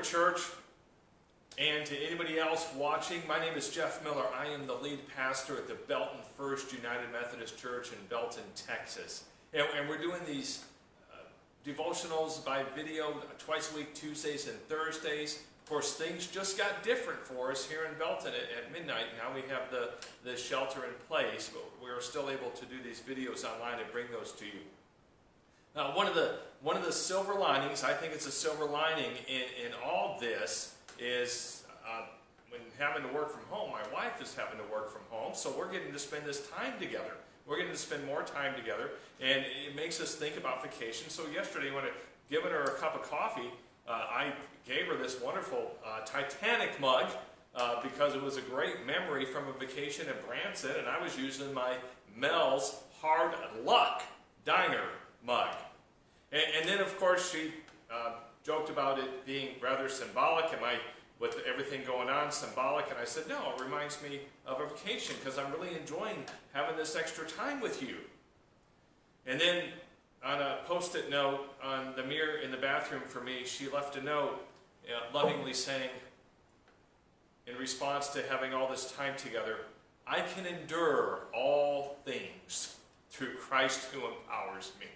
church, and to anybody else watching. My name is Jeff Miller. I am the lead pastor at the Belton First United Methodist Church in Belton, Texas. And we're doing these devotionals by video twice a week, Tuesdays and Thursdays. Of course, things just got different for us here in Belton at midnight. Now we have the shelter in place, but we're still able to do these videos online and bring those to you. Now, one of the silver linings, I think it's a silver lining in all this, is when having to work from home. My wife is having to work from home, so we're getting to spend this time together. We're getting to spend more time together, and it makes us think about vacation. So yesterday, when I given her a cup of coffee, I gave her this wonderful Titanic mug because it was a great memory from a vacation in Branson, and I was using my Mel's Hard Luck Diner mug. And then, of course, she joked about it being rather symbolic. Am I, with everything going on, symbolic? And I said, no, it reminds me of a vacation because I'm really enjoying having this extra time with you. And then, on a post-it note on the mirror in the bathroom for me, she left a note lovingly saying, in response to having all this time together, I can endure all things through Christ who empowers me.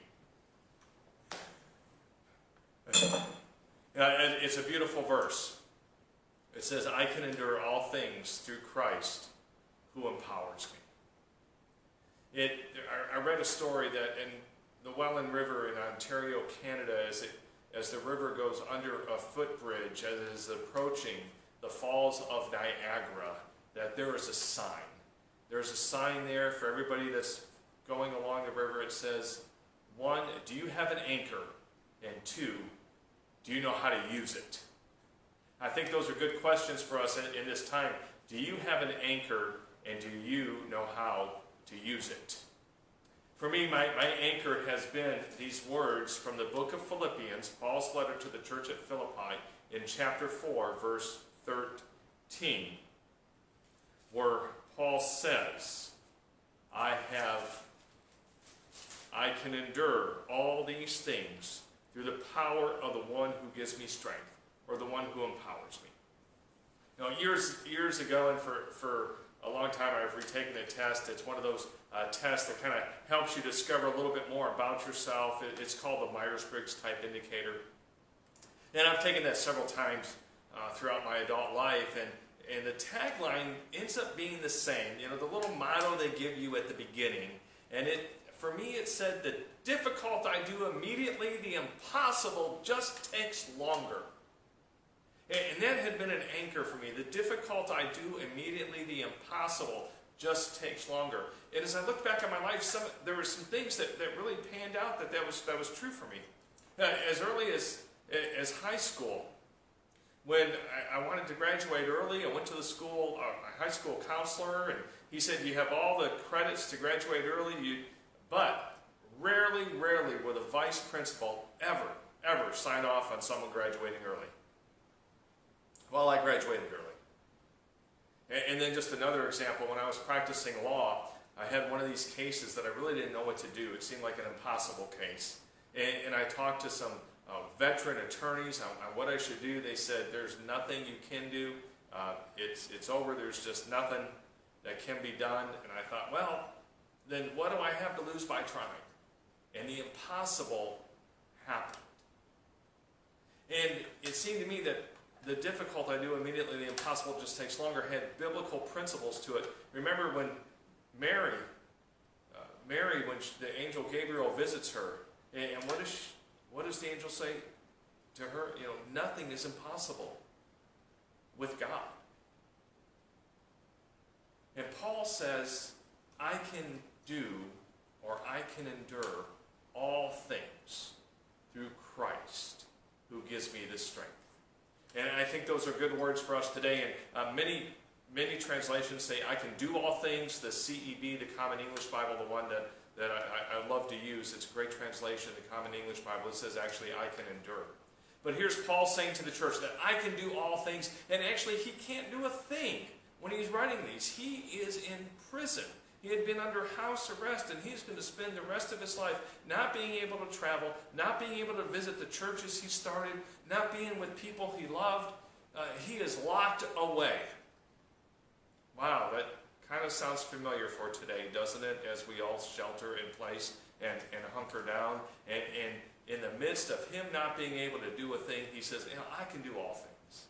It's a beautiful verse. It says, I can endure all things through Christ who empowers me. I read a story that in the Welland River in Ontario, Canada, as the river goes under a footbridge, as it is approaching the Falls of Niagara, that there is a sign. There's a sign there for everybody that's going along the river. It says, 1, do you have an anchor? And 2, do you know how to use it? I think those are good questions for us in this time. Do you have an anchor, and do you know how to use it? For me, my anchor has been these words from the book of Philippians, Paul's letter to the church at Philippi, in chapter 4, verse 13, where Paul says, I can endure all these things through the power of the one who gives me strength, or the one who empowers me. Now, years ago, and for a long time, I've retaken a test. It's one of those tests that kind of helps you discover a little bit more about yourself. It's called the Myers-Briggs Type Indicator. And I've taken that several times throughout my adult life, and the tagline ends up being the same. You know, the little motto they give you at the beginning, and for me it said, the difficult I do immediately, the impossible just takes longer. And that had been an anchor for me. The difficult I do immediately, the impossible just takes longer. And as I look back on my life, there were some things that really panned out that was true for me. As early as high school, when I wanted to graduate early, I went to the school, my high school counselor, and he said, you have all the credits to graduate early, but rarely would a vice principal ever sign off on someone graduating early. Well, I graduated early. And then just another example, when I was practicing law, I had one of these cases that I really didn't know what to do. It seemed like an impossible case. And I talked to some veteran attorneys on what I should do. They said, there's nothing you can do. It's over. There's just nothing that can be done. And I thought, well, then what do I have to lose by trying? And the impossible happened. And it seemed to me that the difficult I do immediately, the impossible just takes longer, had biblical principles to it. Remember when Mary, when the angel Gabriel visits her, and what does the angel say to her? You know, nothing is impossible with God. And Paul says, I can do, or I can endure all things through Christ who gives me the strength. And I think those are good words for us today. And many translations say, I can do all things. The CEB, the Common English Bible, the one that I love to use, it's a great translation, the Common English Bible. It says, actually, I can endure. But here's Paul saying to the church that I can do all things. And actually, he can't do a thing when he's writing these. He is in prison. He had been under house arrest, and he's going to spend the rest of his life not being able to travel, not being able to visit the churches he started, not being with people he loved. He is locked away. Wow, that kind of sounds familiar for today, doesn't it? As we all shelter in place and hunker down. And in the midst of him not being able to do a thing, he says, I can do all things.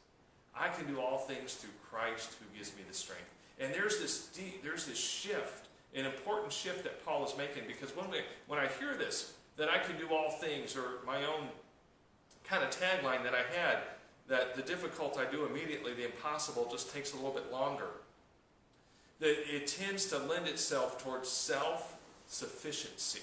I can do all things through Christ who gives me the strength. And there's this shift, an important shift that Paul is making, because when I hear this, that I can do all things, or my own kind of tagline that I had, that the difficult I do immediately, the impossible just takes a little bit longer. That it tends to lend itself towards self-sufficiency.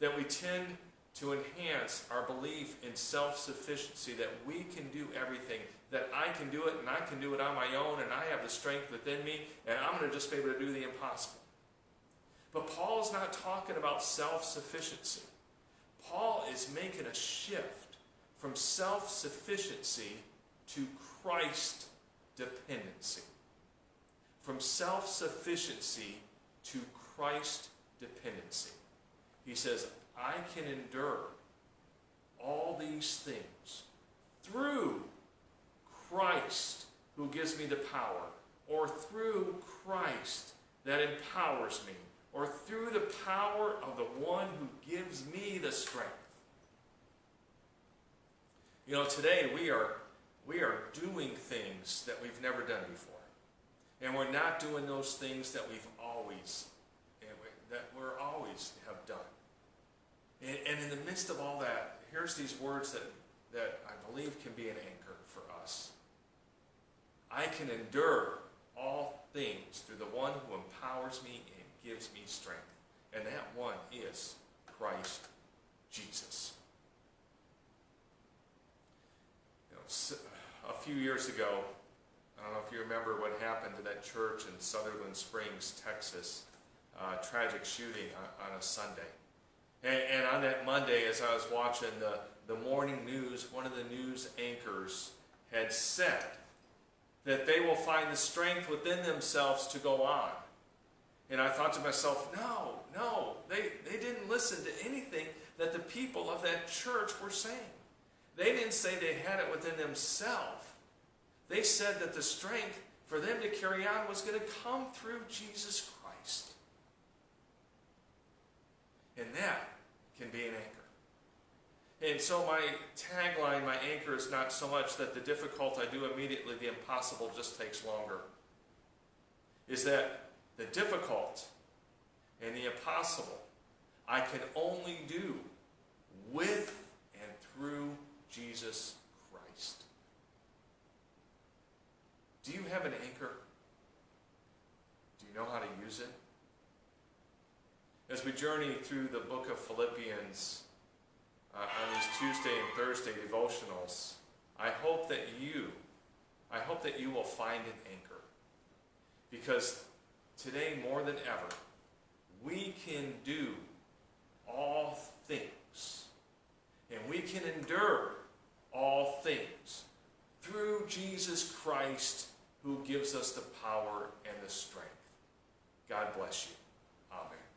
That we tend to enhance our belief in self-sufficiency, that we can do everything, that I can do it and I can do it on my own, and I have the strength within me, and I'm going to just be able to do the impossible. But Paul is not talking about self-sufficiency. Paul is making a shift from self-sufficiency to Christ dependency. From self-sufficiency to Christ dependency. He says, I can endure all these things through Christ who gives me the power, or through Christ that empowers me, or through the power of the one who gives me the strength. Today we are doing things that we've never done before. And we're not doing those things that we've always have done. And in the midst of all that, here's these words that I believe can be an anchor for us. I can endure all things through the one who empowers me and gives me strength. And that one is Christ Jesus. A few years ago, I don't know if you remember what happened to that church in Sutherland Springs, Texas. Tragic shooting on a Sunday. And on that Monday, as I was watching the morning news, one of the news anchors had said that they will find the strength within themselves to go on. And I thought to myself, no, they didn't listen to anything that the people of that church were saying. They didn't say they had it within themselves. They said that the strength for them to carry on was going to come through Jesus Christ. And that can be an anchor. And so my tagline, my anchor, is not so much that the difficult I do immediately, the impossible just takes longer. Is that the difficult and the impossible I can only do with and through Jesus Christ. Do you have an anchor? Do you know how to use it? As we journey through the book of Philippians on these Tuesday and Thursday devotionals, I hope that you will find an anchor. Because today, more than ever, we can do all things. And we can endure all things through Jesus Christ, who gives us the power and the strength. God bless you. Amen.